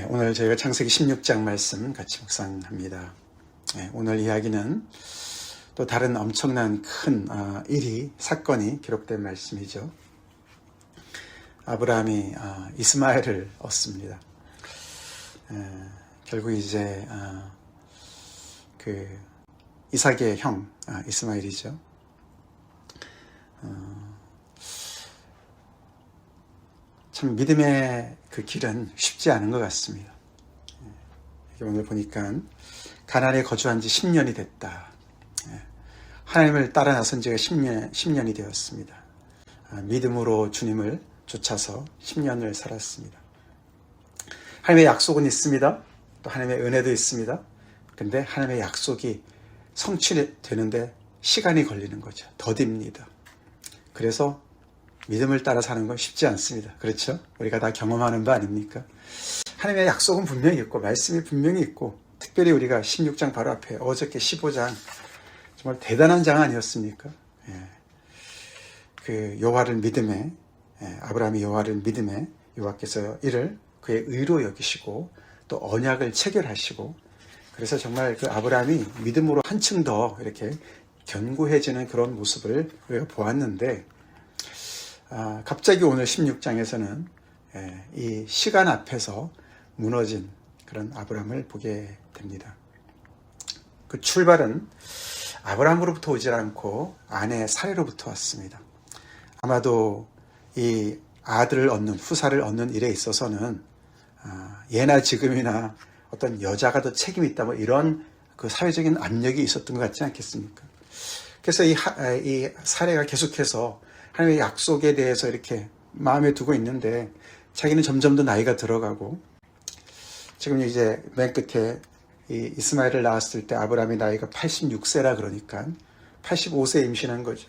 오늘 저희가 창세기 16장 말씀 같이 묵상합니다. 오늘 이야기는 또 다른 엄청난 큰 사건이 기록된 말씀이죠. 아브라함이 이스마엘을 얻습니다. 결국 이제 그 이삭의 형 이스마엘이죠. 참 믿음의 그 길은 쉽지 않은 것 같습니다. 오늘 보니까 가나안에 거주한 지 10년이 됐다. 하나님을 따라 나선 지가 10년이 되었습니다. 믿음으로 주님을 쫓아서 10년을 살았습니다. 하나님의 약속은 있습니다. 또 하나님의 은혜도 있습니다. 그런데 하나님의 약속이 성취되는데 시간이 걸리는 거죠. 더딥니다. 그래서 믿음을 따라 사는 건 쉽지 않습니다. 그렇죠? 우리가 다 경험하는 바 아닙니까? 하나님의 약속은 분명히 있고 말씀이 분명히 있고, 특별히 우리가 16장 바로 앞에 어저께 15장 정말 대단한 장 아니었습니까? 그 여호와를 믿음에, 아브라함이 여호와를 믿음에 여호와께서 이를 그의 의로 여기시고 또 언약을 체결하시고, 그래서 정말 그 아브라함이 믿음으로 한층 더 이렇게 견고해지는 그런 모습을 우리가 보았는데, 갑자기 오늘 16장에서는 이 시간 앞에서 무너진 그런 아브라함을 보게 됩니다. 그 출발은 아브라함으로부터 오지 않고 아내 사레로부터 왔습니다. 아마도 이 아들을 얻는, 후사를 얻는 일에 있어서는 예나 지금이나 어떤 여자가 더 책임이 있다, 뭐 이런 그 사회적인 압력이 있었던 것 같지 않겠습니까? 그래서 이 사레가 계속해서 하나님의 약속에 대해서 이렇게 마음에 두고 있는데, 자기는 점점 더 나이가 들어가고, 지금 이제 맨 끝에 이 이스마엘을 낳았을 때 아브라함이 나이가 86세라 그러니까 85세 임신한 거죠.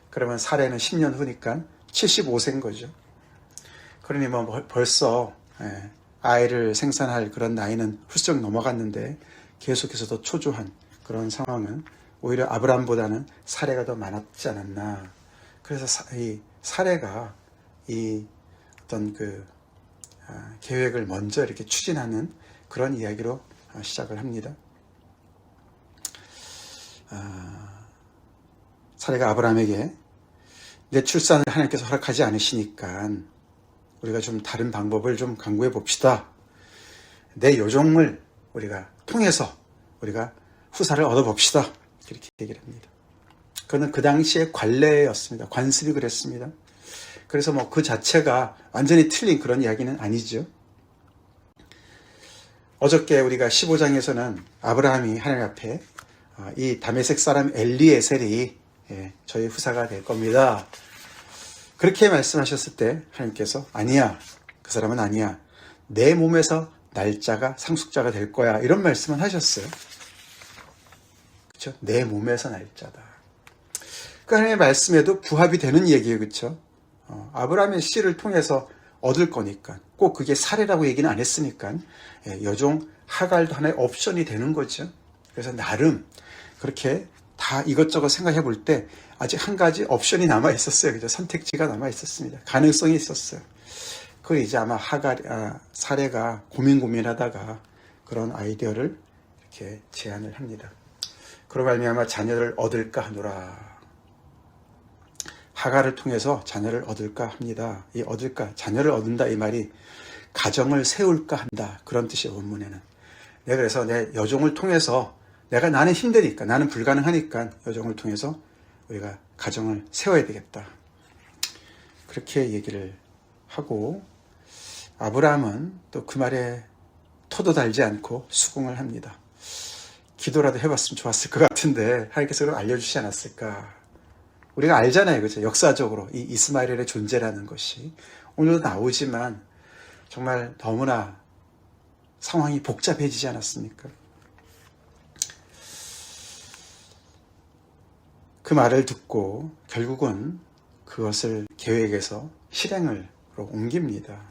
그러면 사례는 10년 후니까 75세인 거죠. 그러니 뭐 벌써 아이를 생산할 그런 나이는 훌쩍 넘어갔는데 계속해서 더 초조한 그런 상황은 오히려 아브라함보다는 사례가 더 많았지 않았나. 그래서 이 사례가 이 어떤 그 계획을 먼저 이렇게 추진하는 그런 이야기로 시작을 합니다. 사례가 아브라함에게 내 출산을 하나님께서 허락하지 않으시니까 우리가 좀 다른 방법을 좀 강구해 봅시다. 내 요종을 우리가 통해서 우리가 후사를 얻어 봅시다. 이렇게 얘기를 합니다. 그는 그 당시에 관례였습니다. 관습이 그랬습니다. 그래서 뭐 그 자체가 완전히 틀린 그런 이야기는 아니죠. 어저께 우리가 15장에서는 아브라함이 하나님 앞에 이 다메섹 사람 엘리에셀이 저희 후사가 될 겁니다. 그렇게 말씀하셨을 때 하나님께서 아니야, 그 사람은 아니야, 내 몸에서 날짜가 상속자가 될 거야, 이런 말씀을 하셨어요. 그렇죠? 내 몸에서 날짜다. 그 하나님의 말씀에도 부합이 되는 얘기예요. 그렇죠? 아브라함의 씨를 통해서 얻을 거니까, 꼭 그게 사례라고 얘기는 안 했으니까 여종 하갈도 하나의 옵션이 되는 거죠. 그래서 나름 그렇게 다 이것저것 생각해 볼 때 아직 한 가지 옵션이 남아 있었어요. 그죠? 선택지가 남아 있었습니다. 가능성이 있었어요. 그걸 이제 아마 사례가 고민하다가 그런 아이디어를 이렇게 제안을 합니다. 그로 말미암아 자녀를 얻을까 하노라. 하갈을 통해서 자녀를 얻을까 합니다. 이 얻을까, 자녀를 얻는다, 이 말이 가정을 세울까 한다, 그런 뜻이에요. 원문에는. 그래서 내 여종을 통해서 나는 힘드니까, 나는 불가능하니까 여종을 통해서 우리가 가정을 세워야 되겠다, 그렇게 얘기를 하고, 아브라함은 또 그 말에 토도 달지 않고 수긍을 합니다. 기도라도 해봤으면 좋았을 것 같은데 하나님께서 그걸 알려주시지 않았을까. 우리가 알잖아요. 그죠? 역사적으로 이 이스마엘의 존재라는 것이 오늘도 나오지만 정말 너무나 상황이 복잡해지지 않았습니까? 그 말을 듣고 결국은 그것을 계획에서 실행으로 옮깁니다.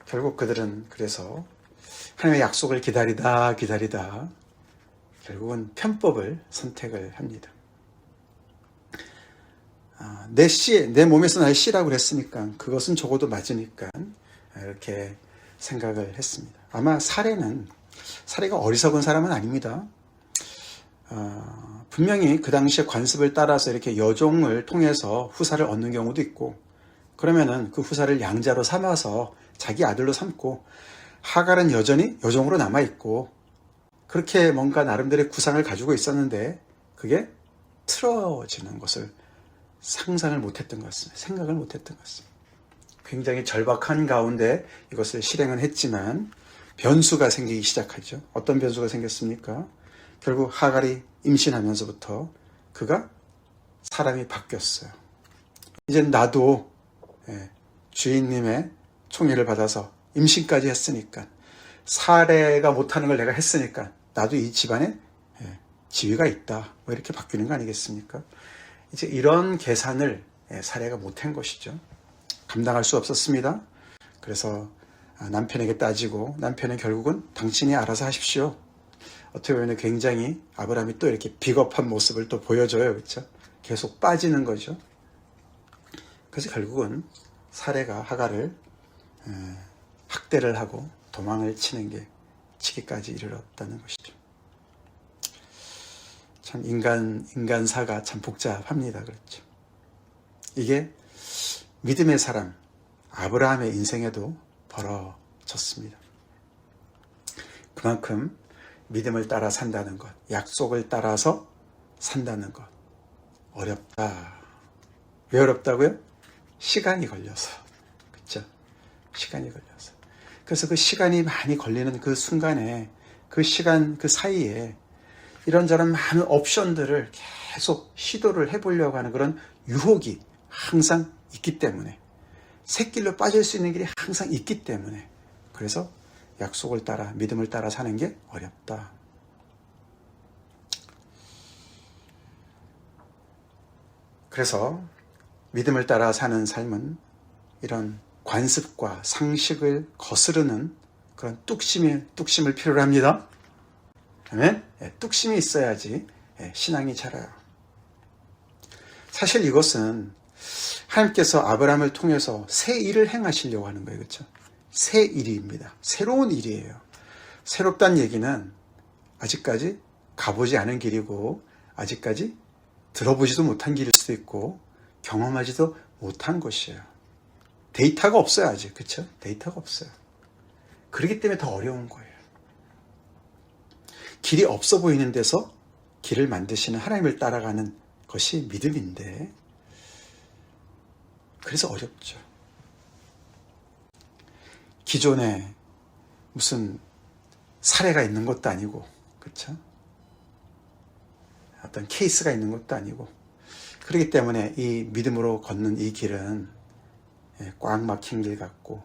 결국 그들은 그래서 하나님의 약속을 기다리다 결국은 편법을 선택을 합니다. 내 몸에서 날 씨라고 그랬으니까 그것은 적어도 맞으니까 이렇게 생각을 했습니다. 아마 사례가 어리석은 사람은 아닙니다. 분명히 그 당시에 관습을 따라서 이렇게 여종을 통해서 후사를 얻는 경우도 있고, 그러면은 그 후사를 양자로 삼아서 자기 아들로 삼고, 하갈은 여전히 여종으로 남아있고, 그렇게 뭔가 나름대로의 구상을 가지고 있었는데 그게 틀어지는 것을 상상을 못했던 것 같습니다. 생각을 못했던 것 같습니다. 굉장히 절박한 가운데 이것을 실행은 했지만 변수가 생기기 시작하죠. 어떤 변수가 생겼습니까? 결국 하갈이 임신하면서부터 그가 사람이 바뀌었어요. 이제 나도 주인님의 총애를 받아서 임신까지 했으니까, 사례가 못하는 걸 내가 했으니까 나도 이 집안에 지위가 있다, 뭐 이렇게 바뀌는 거 아니겠습니까? 이제 이런 계산을 사례가 못한 것이죠. 감당할 수 없었습니다. 그래서 남편에게 따지고, 남편은 결국은 당신이 알아서 하십시오. 어떻게 보면 굉장히 아브라함이 또 이렇게 비겁한 모습을 또 보여줘요. 그렇죠? 계속 빠지는 거죠. 그래서 결국은 사례가 하갈을 학대를 하고 도망을 치기까지 이르렀다는 것이죠. 참 인간사가 참 복잡합니다. 그렇죠? 이게 믿음의 사람 아브라함의 인생에도 벌어졌습니다. 그만큼 믿음을 따라 산다는 것, 약속을 따라서 산다는 것, 어렵다. 왜 어렵다고요? 시간이 걸려서. 그렇죠? 시간이 걸려서. 그래서 그 시간이 많이 걸리는 그 순간에, 그 시간, 그 사이에 이런저런 많은 옵션들을 계속 시도를 해보려고 하는 그런 유혹이 항상 있기 때문에, 샛길로 빠질 수 있는 길이 항상 있기 때문에, 그래서 약속을 따라, 믿음을 따라 사는 게 어렵다. 그래서 믿음을 따라 사는 삶은 이런 관습과 상식을 거스르는 그런 뚝심을 필요로 합니다. 아멘? 뚝심이 있어야지 신앙이 자라요. 사실 이것은 하나님께서 아브라함을 통해서 새 일을 행하시려고 하는 거예요. 그렇죠? 새 일입니다. 새로운 일이에요. 새롭다는 얘기는 아직까지 가보지 않은 길이고, 아직까지 들어보지도 못한 길일 수도 있고, 경험하지도 못한 것이에요. 데이터가 없어요, 아직. 그렇죠? 데이터가 없어요. 그렇기 때문에 더 어려운 거예요. 길이 없어 보이는 데서 길을 만드시는 하나님을 따라가는 것이 믿음인데, 그래서 어렵죠. 기존에 무슨 사례가 있는 것도 아니고, 그렇죠? 어떤 케이스가 있는 것도 아니고, 그렇기 때문에 이 믿음으로 걷는 이 길은 꽉 막힌 길 같고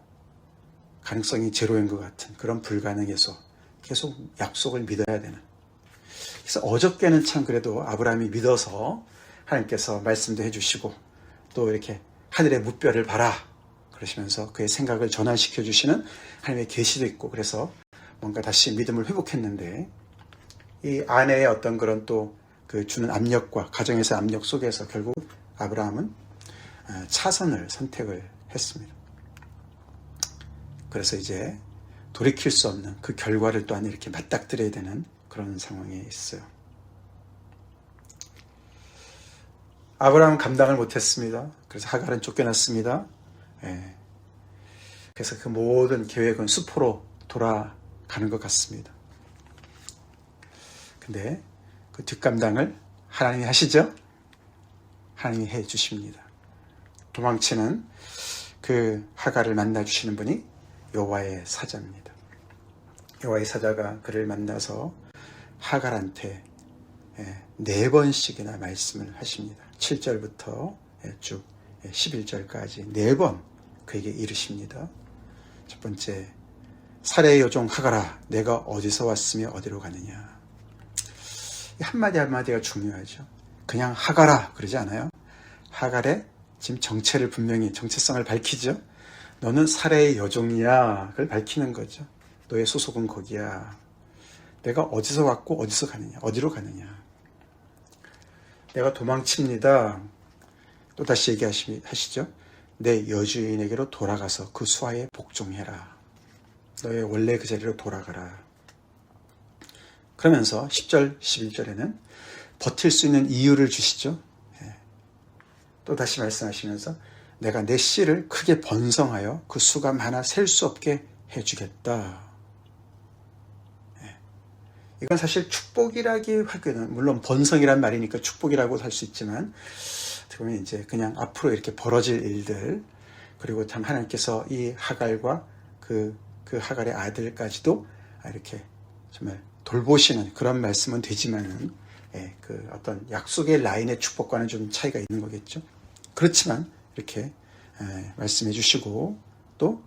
가능성이 제로인 것 같은 그런 불가능해서 계속 약속을 믿어야 되는. 그래서 어저께는 참 그래도 아브라함이 믿어서 하나님께서 말씀도 해주시고, 또 이렇게 하늘의 무뼈를 봐라 그러시면서 그의 생각을 전환시켜 주시는 하나님의 계시도 있고, 그래서 뭔가 다시 믿음을 회복했는데, 이 아내의 어떤 그런 또 그 주는 압력과 가정에서의 압력 속에서 결국 아브라함은 차선을 선택을 했습니다. 그래서 이제 돌이킬 수 없는 그 결과를 또한 이렇게 맞닥뜨려야 되는 그런 상황에 있어요. 아브라함은 감당을 못했습니다. 그래서 하갈은 쫓겨났습니다. 그래서 그 모든 계획은 수포로 돌아가는 것 같습니다. 근데 그 뒷감당을 하나님이 하시죠? 하나님이 해 주십니다. 도망치는 그 하갈을 만나 주시는 분이 여호와의 사자입니다. 여호와의 사자가 그를 만나서 하갈한테 4번씩이나 말씀을 하십니다. 7절부터 쭉 11절까지 4번 그에게 이르십니다. 첫 번째, 사레의 여종 하갈아, 내가 어디서 왔으며 어디로 가느냐. 한마디 한마디가 중요하죠. 그냥 하갈아 그러지 않아요. 하갈의 지금 정체를 분명히, 정체성을 밝히죠. 너는 사레의 여종이야. 그걸 밝히는 거죠. 너의 소속은 거기야. 내가 어디서 왔고 어디서 가느냐, 어디로 가느냐. 내가 도망칩니다. 또 다시 얘기하시죠. 내 여주인에게로 돌아가서 그 수하에 복종해라. 너의 원래 그 자리로 돌아가라. 그러면서 10절, 11절에는 버틸 수 있는 이유를 주시죠. 또 다시 말씀하시면서 내가 내 씨를 크게 번성하여 그 수가 많아 셀 수 없게 해주겠다. 이건 사실 축복이라기 하기는, 물론 번성이란 말이니까 축복이라고 할 수 있지만, 어떻게 보면 이제 그냥 앞으로 이렇게 벌어질 일들, 그리고 참 하나님께서 이 하갈과 그 하갈의 아들까지도 이렇게 정말 돌보시는 그런 말씀은 되지만은, 그 어떤 약속의 라인의 축복과는 좀 차이가 있는 거겠죠. 그렇지만 이렇게 말씀해 주시고, 또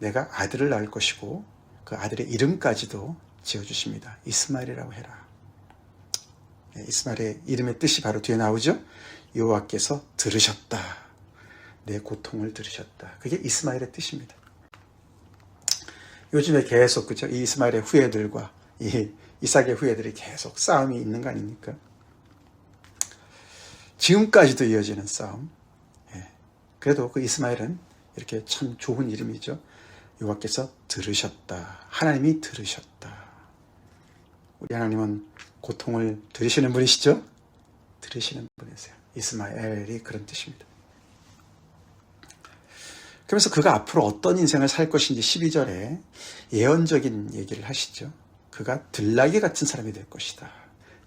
내가 아들을 낳을 것이고 그 아들의 이름까지도 지어주십니다. 이스마엘이라고 해라. 이스마엘의 이름의 뜻이 바로 뒤에 나오죠. 여호와께서 들으셨다. 내 고통을 들으셨다. 그게 이스마엘의 뜻입니다. 요즘에 계속 그죠? 이 이스마엘의 후예들과 이 이삭의 후예들이 계속 싸움이 있는 거 아닙니까? 지금까지도 이어지는 싸움. 그래도 그 이스마엘은 이렇게 참 좋은 이름이죠. 여호와께서 들으셨다. 하나님이 들으셨다. 우리 하나님은 고통을 들으시는 분이시죠? 들으시는 분이세요. 이스마엘이 그런 뜻입니다. 그러면서 그가 앞으로 어떤 인생을 살 것인지 12절에 예언적인 얘기를 하시죠. 그가 들나귀 같은 사람이 될 것이다.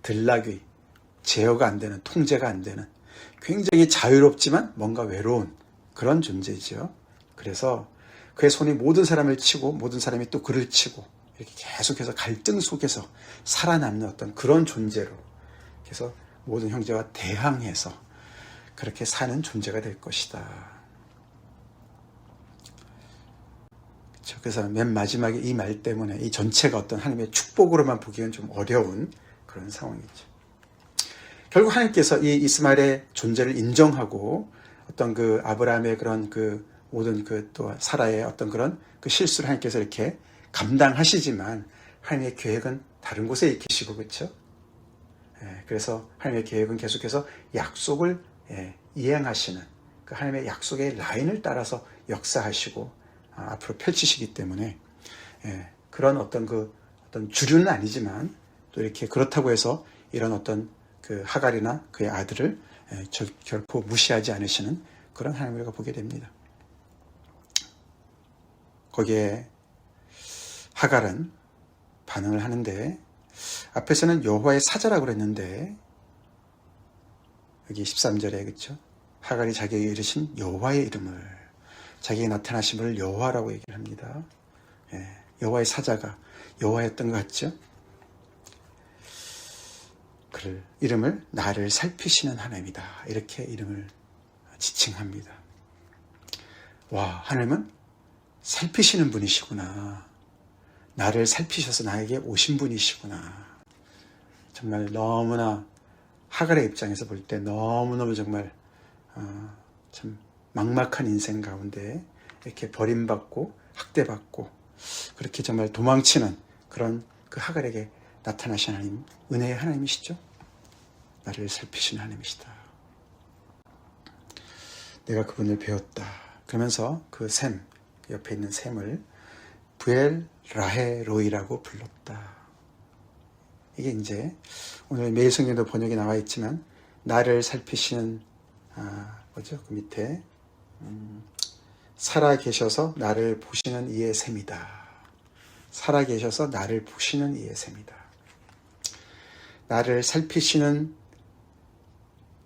들나귀, 제어가 안 되는, 통제가 안 되는, 굉장히 자유롭지만 뭔가 외로운 그런 존재죠. 그래서 그의 손이 모든 사람을 치고 모든 사람이 또 그를 치고 이렇게 계속해서 갈등 속에서 살아남는 어떤 그런 존재로, 그래서 모든 형제와 대항해서 그렇게 사는 존재가 될 것이다. 그래서 맨 마지막에 이 말 때문에 이 전체가 어떤 하나님의 축복으로만 보기엔 좀 어려운 그런 상황이죠. 결국 하나님께서 이 이스마엘의 존재를 인정하고 어떤 그 아브라함의 그런 그 모든 그 또 사라의 어떤 그런 그 실수를 하나님께서 이렇게 감당하시지만 하나님의 계획은 다른 곳에 계시고, 그렇죠? 그래서 하나님의 계획은 계속해서 약속을 이행하시는 그 하나님의 약속의 라인을 따라서 역사하시고 앞으로 펼치시기 때문에 그런 어떤 그 어떤 주류는 아니지만 또 이렇게 그렇다고 해서 이런 어떤 그 하갈이나 그의 아들을 결코 무시하지 않으시는 그런 하나님을 우리가 보게 됩니다. 거기에 하갈은 반응을 하는데, 앞에서는 여호와의 사자라고 그랬는데 여기 13절에 그렇죠? 하갈이 자기에게 이르신 여호와의 이름을, 자기에게 나타나심을 여호와라고 얘기를 합니다. 여호와의 사자가 여호와였던 것 같죠? 그를 이름을 나를 살피시는 하나님이다. 이렇게 이름을 지칭합니다. 와, 하나님은 살피시는 분이시구나. 나를 살피셔서 나에게 오신 분이시구나. 정말 너무나 하갈의 입장에서 볼 때 너무너무 정말 참 막막한 인생 가운데 이렇게 버림받고 학대받고 그렇게 정말 도망치는 그런 그 하갈에게 나타나신 하나님, 은혜의 하나님이시죠. 나를 살피시는 하나님이시다. 내가 그분을 배웠다. 그러면서 그 샘, 옆에 있는 샘을 부엘 라헤로이라고 불렀다. 이게 이제 오늘 매일 성경도 번역이 나와 있지만 나를 살피시는 뭐죠? 그 밑에 살아 계셔서 나를 보시는 이의 샘이다. 살아 계셔서 나를 보시는 이의 샘이다. 나를 살피시는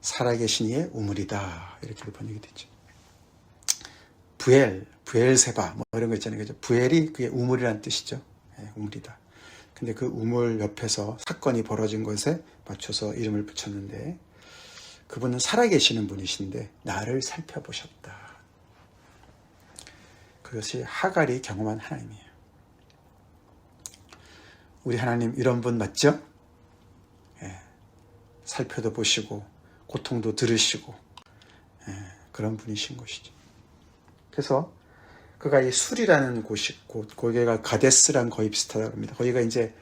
살아계신 이의 우물이다. 이렇게 번역이 되죠. 부엘세바 뭐 이런 거 있잖아요. 그죠? 부엘이 그게 우물이라는 뜻이죠. 우물이다. 근데 그 우물 옆에서 사건이 벌어진 것에 맞춰서 이름을 붙였는데, 그분은 살아계시는 분이신데 나를 살펴보셨다. 그것이 하갈이 경험한 하나님이에요. 우리 하나님 이런 분 맞죠? 살펴도 보시고 고통도 들으시고 그런 분이신 것이죠. 그래서 그가 이 술이라는 곳이, 거기가 가데스랑 거의 비슷하다고 합니다. 거기가 이제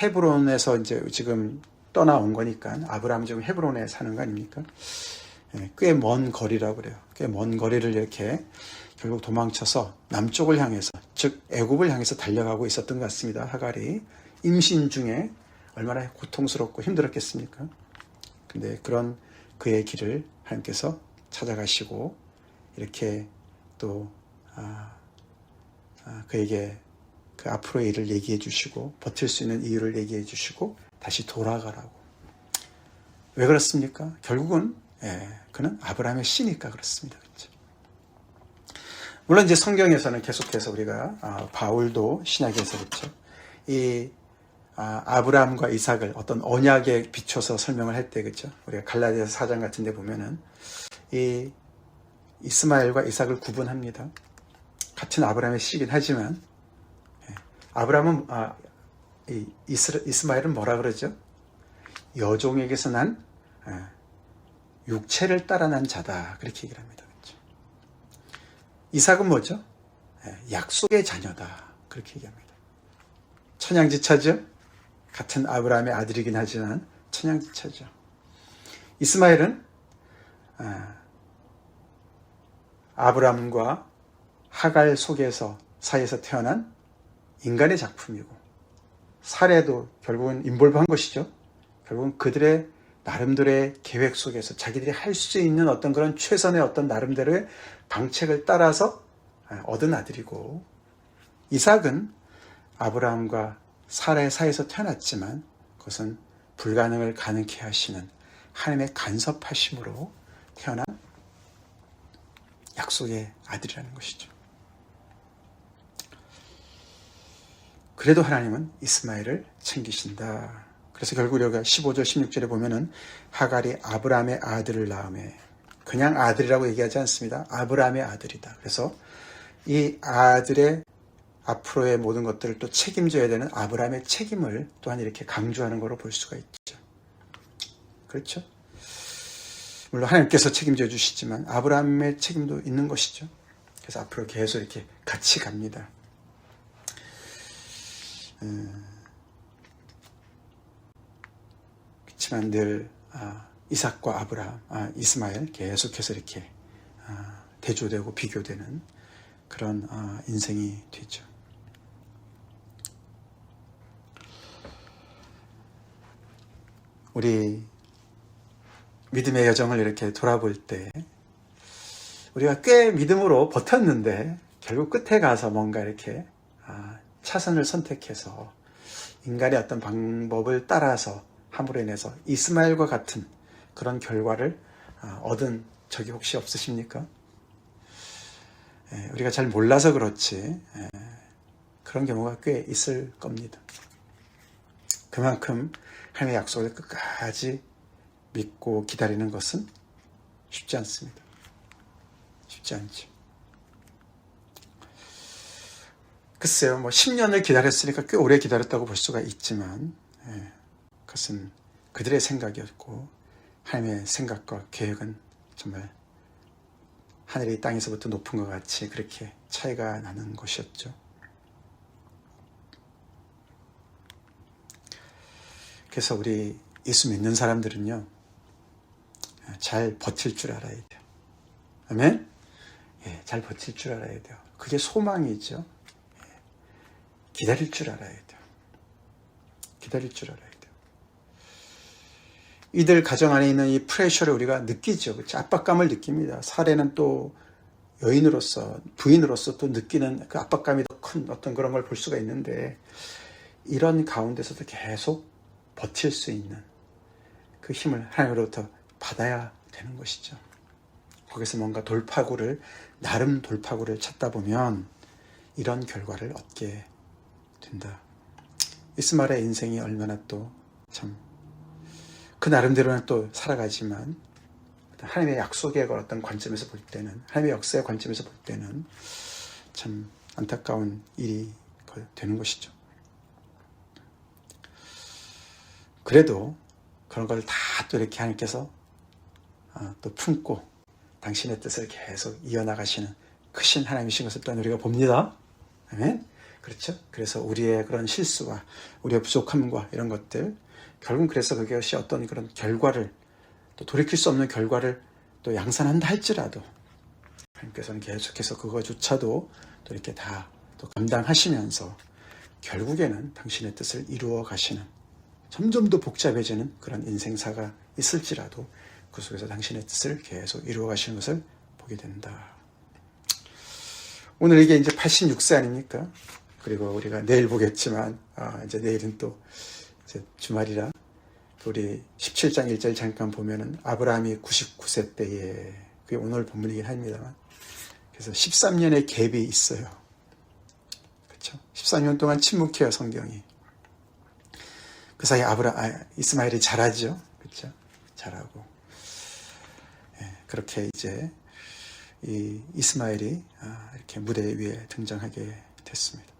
헤브론에서 이제 지금 떠나온 거니까, 아브라함이 지금 헤브론에 사는 거 아닙니까? 꽤 먼 거리라고 그래요. 꽤 먼 거리를 이렇게 결국 도망쳐서 남쪽을 향해서, 즉 애굽을 향해서 달려가고 있었던 것 같습니다. 하갈이 임신 중에 얼마나 고통스럽고 힘들었겠습니까? 근데 그런 그의 길을 하나님께서 찾아가시고 이렇게 또 그에게 그 앞으로의 일을 얘기해 주시고 버틸 수 있는 이유를 얘기해 주시고 다시 돌아가라고. 왜 그렇습니까? 결국은 그는 아브라함의 씨니까 그렇습니다. 그렇죠? 물론 이제 성경에서는 계속해서 우리가 바울도 신약에서 그렇죠. 이 아브라함과 이삭을 어떤 언약에 비춰서 설명을 할 때 그렇죠. 우리가 갈라디아서 4장 같은 데 보면은 이 이스마엘과 이삭을 구분합니다. 같은 아브라함의 씨긴 하지만 아브라함은 이스마엘은 뭐라 그러죠? 여종에게서 난 육체를 따라 난 자다. 그렇게 얘기를 합니다. 그렇죠? 이삭은 뭐죠? 약속의 자녀다. 그렇게 얘기합니다. 천양지차죠? 같은 아브라함의 아들이긴 하지만 천양지차죠. 이스마엘은 아브라함과 하갈 속에서 사이에서 태어난 인간의 작품이고 사례도 결국은 인볼브한 것이죠. 결국은 그들의 나름대로의 계획 속에서 자기들이 할 수 있는 어떤 그런 최선의 어떤 나름대로의 방책을 따라서 얻은 아들이고 이삭은 아브라함과 사라의 사이에서 태어났지만 그것은 불가능을 가능케 하시는 하나님의 간섭하심으로 태어난 약속의 아들이라는 것이죠. 그래도 하나님은 이스마엘을 챙기신다. 그래서 결국 우리가 15절 16절에 보면은 하갈이 아브라함의 아들을 낳음에 그냥 아들이라고 얘기하지 않습니다. 아브라함의 아들이다. 그래서 이 아들의 앞으로의 모든 것들을 또 책임져야 되는 아브라함의 책임을 또한 이렇게 강조하는 거로 볼 수가 있죠. 그렇죠? 물론 하나님께서 책임져 주시지만 아브라함의 책임도 있는 것이죠. 그래서 앞으로 계속 이렇게 같이 갑니다. 그렇지만 늘 이삭과 아브라함, 이스마엘 계속해서 이렇게 대조되고 비교되는 그런 인생이 되죠. 우리 믿음의 여정을 이렇게 돌아볼 때 우리가 꽤 믿음으로 버텼는데 결국 끝에 가서 뭔가 이렇게 차선을 선택해서 인간의 어떤 방법을 따라서 함으로 인해서 이스마엘과 같은 그런 결과를 얻은 적이 혹시 없으십니까? 우리가 잘 몰라서 그렇지 그런 경우가 꽤 있을 겁니다. 그만큼 하나님의 약속을 끝까지 믿고 기다리는 것은 쉽지 않습니다. 쉽지 않죠. 글쎄요, 10년을 기다렸으니까 꽤 오래 기다렸다고 볼 수가 있지만 그것은 그들의 생각이었고 하나님의 생각과 계획은 정말 하늘이 땅에서부터 높은 것 같이 그렇게 차이가 나는 것이었죠. 그래서 우리 예수 믿는 사람들은요, 잘 버틸 줄 알아야 돼요. 아멘? 잘 버틸 줄 알아야 돼요. 그게 소망이죠. 기다릴 줄 알아야 돼요. 기다릴 줄 알아야 돼요. 이들 가정 안에 있는 이 프레셔를 우리가 느끼죠. 그렇죠? 압박감을 느낍니다. 사례는 또 여인으로서, 부인으로서 또 느끼는 그 압박감이 더 큰 어떤 그런 걸 볼 수가 있는데 이런 가운데서도 계속 버틸 수 있는 그 힘을 하나님으로부터 받아야 되는 것이죠. 거기서 뭔가 나름 돌파구를 찾다 보면 이런 결과를 얻게 된다. 이스마엘의 인생이 얼마나 또 참 그 나름대로는 또 살아가지만 하나님의 약속의 어떤 관점에서 볼 때는 하나님의 역사의 관점에서 볼 때는 참 안타까운 일이 되는 것이죠. 그래도 그런 걸 다 또 이렇게 하나님께서 또 품고 당신의 뜻을 계속 이어나가시는 크신 하나님이신 것을 또한 우리가 봅니다. 아멘. 그렇죠? 그래서 우리의 그런 실수와 우리의 부족함과 이런 것들 결국 그래서 그것이 어떤 그런 결과를 또 돌이킬 수 없는 결과를 또 양산한다 할지라도 하나님께서는 계속해서 그거조차도 또 이렇게 다 또 감당하시면서 결국에는 당신의 뜻을 이루어 가시는, 점점 더 복잡해지는 그런 인생사가 있을지라도 그 속에서 당신의 뜻을 계속 이루어 가시는 것을 보게 된다. 오늘 이게 이제 86세 아닙니까? 그리고 우리가 내일 보겠지만, 이제 내일은 또 이제 주말이라, 우리 17장 1절 잠깐 보면은 아브라함이 99세 때에, 그게 오늘 본문이긴 합니다만, 그래서 13년의 갭이 있어요. 그렇죠? 13년 동안 침묵해요, 성경이. 그 사이에 이스마엘이 자라죠. 그렇죠? 자라고. 그렇게 이제 이 이스마엘이 이렇게 무대 위에 등장하게 됐습니다.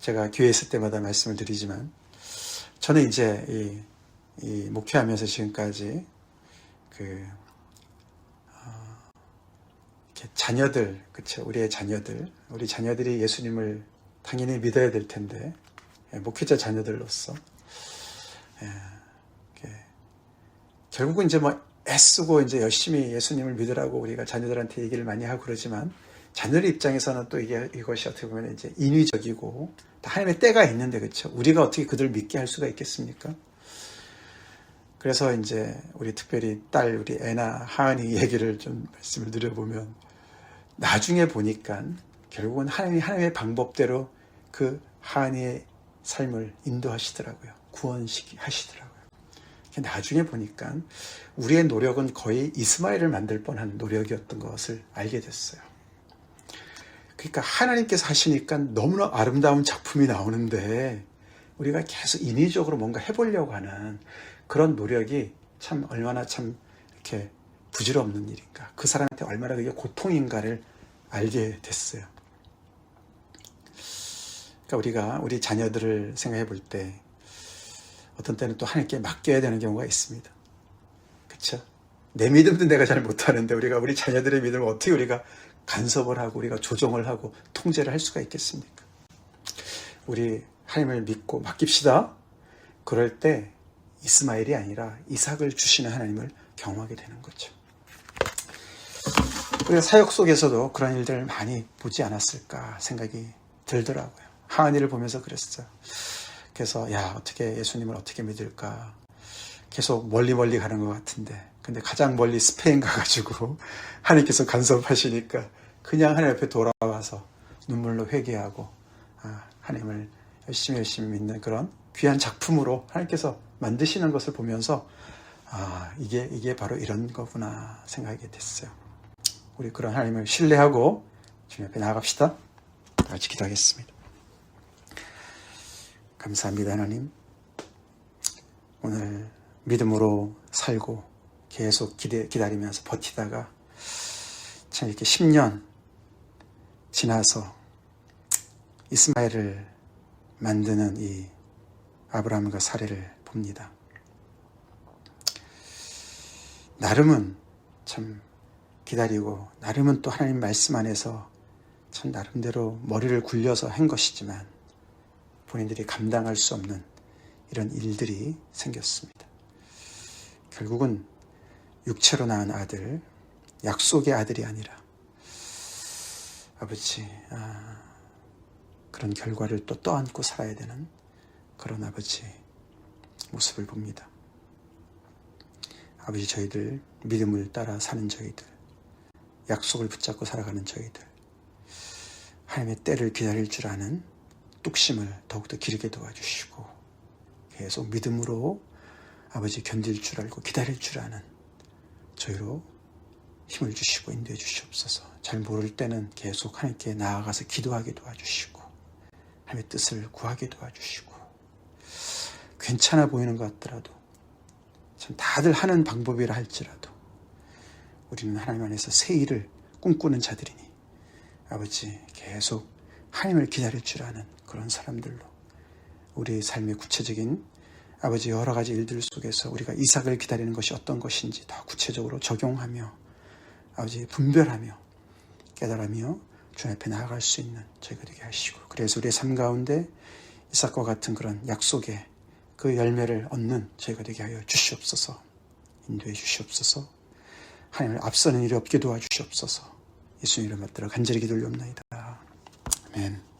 제가 교회에 있을 때마다 말씀을 드리지만, 저는 이제 이 목회하면서 지금까지 이렇게 자녀들, 그쵸? 우리 자녀들이 예수님을 당연히 믿어야 될 텐데, 목회자 자녀들로서, 결국은 이제 뭐 애쓰고 이제 열심히 예수님을 믿으라고 우리가 자녀들한테 얘기를 많이 하고 그러지만, 자녀들 입장에서는 또 이것이 어떻게 보면 이제 인위적이고, 하나님의 때가 있는데, 그쵸? 우리가 어떻게 그들을 믿게 할 수가 있겠습니까? 그래서 이제 우리 특별히 딸, 우리 애나 하은이 얘기를 좀 말씀을 드려보면, 나중에 보니까 결국은 하나님의 방법대로 그 하은이의 삶을 인도하시더라고요. 구원하시더라고요. 나중에 보니까 우리의 노력은 거의 이스마엘을 만들 뻔한 노력이었던 것을 알게 됐어요. 그러니까 하나님께서 하시니까 너무나 아름다운 작품이 나오는데, 우리가 계속 인위적으로 뭔가 해보려고 하는 그런 노력이 참 얼마나 참 이렇게 부질없는 일인가, 그 사람한테 얼마나 그게 고통인가를 알게 됐어요. 그러니까 우리 자녀들을 생각해 볼 때 어떤 때는 또 하나님께 맡겨야 되는 경우가 있습니다. 그렇죠? 내 믿음도 내가 잘 못하는데 우리 자녀들의 믿음을 어떻게 우리가 간섭을 하고 우리가 조정을 하고 통제를 할 수가 있겠습니까? 우리 하나님을 믿고 맡깁시다. 그럴 때 이스마엘이 아니라 이삭을 주시는 하나님을 경험하게 되는 거죠. 우리가 사역 속에서도 그런 일들을 많이 보지 않았을까 생각이 들더라고요. 하은이를 보면서 그랬어요. 그래서 어떻게 예수님을 어떻게 믿을까, 계속 멀리 가는 것 같은데, 근데 가장 멀리 스페인 가가지고 하나님께서 간섭하시니까 그냥 하나님 앞에 돌아와서 눈물로 회개하고 하나님을 열심히 믿는 그런 귀한 작품으로 하나님께서 만드시는 것을 보면서 이게 바로 이런 거구나 생각이 됐어요. 우리 그런 하나님을 신뢰하고 주님 앞에 나아갑시다. 같이 기도하겠습니다. 감사합니다, 하나님. 오늘 믿음으로 살고 계속 기다리면서 버티다가 참 이렇게 10년 지나서 이스마엘을 만드는 이 아브라함과 사례를 봅니다. 나름은 참 기다리고, 나름은 또 하나님 말씀 안에서 참 나름대로 머리를 굴려서 한 것이지만 본인들이 감당할 수 없는 이런 일들이 생겼습니다. 결국은 육체로 낳은 아들, 약속의 아들이 아니라 아버지, 그런 결과를 또 떠안고 살아야 되는 그런 아버지 모습을 봅니다. 아버지, 저희들 믿음을 따라 사는 저희들, 약속을 붙잡고 살아가는 저희들, 하나님의 때를 기다릴 줄 아는 뚝심을 더욱더 기르게 도와주시고, 계속 믿음으로 아버지 견딜 줄 알고 기다릴 줄 아는 저희로 힘을 주시고 인도해 주시옵소서. 잘 모를 때는 계속 하나님께 나아가서 기도하게 도와주시고, 하나님의 뜻을 구하게 도와주시고, 괜찮아 보이는 것 같더라도, 참 다들 하는 방법이라 할지라도 우리는 하나님 안에서 새 일을 꿈꾸는 자들이니 아버지, 계속 하나님을 기다릴 줄 아는 그런 사람들로 우리의 삶의 구체적인 아버지 여러 가지 일들 속에서 우리가 이삭을 기다리는 것이 어떤 것인지 더 구체적으로 적용하며 아버지 분별하며 깨달으며 주님 앞에 나아갈 수 있는 저희가 되게 하시고, 그래서 우리의 삶 가운데 이삭과 같은 그런 약속의 그 열매를 얻는 저희가 되게 하여 주시옵소서. 인도해 주시옵소서. 하나님을 앞서는 일이 없게 도와주시옵소서. 예수님 이름 받들어 간절히 기도 올리옵나이다. 아멘.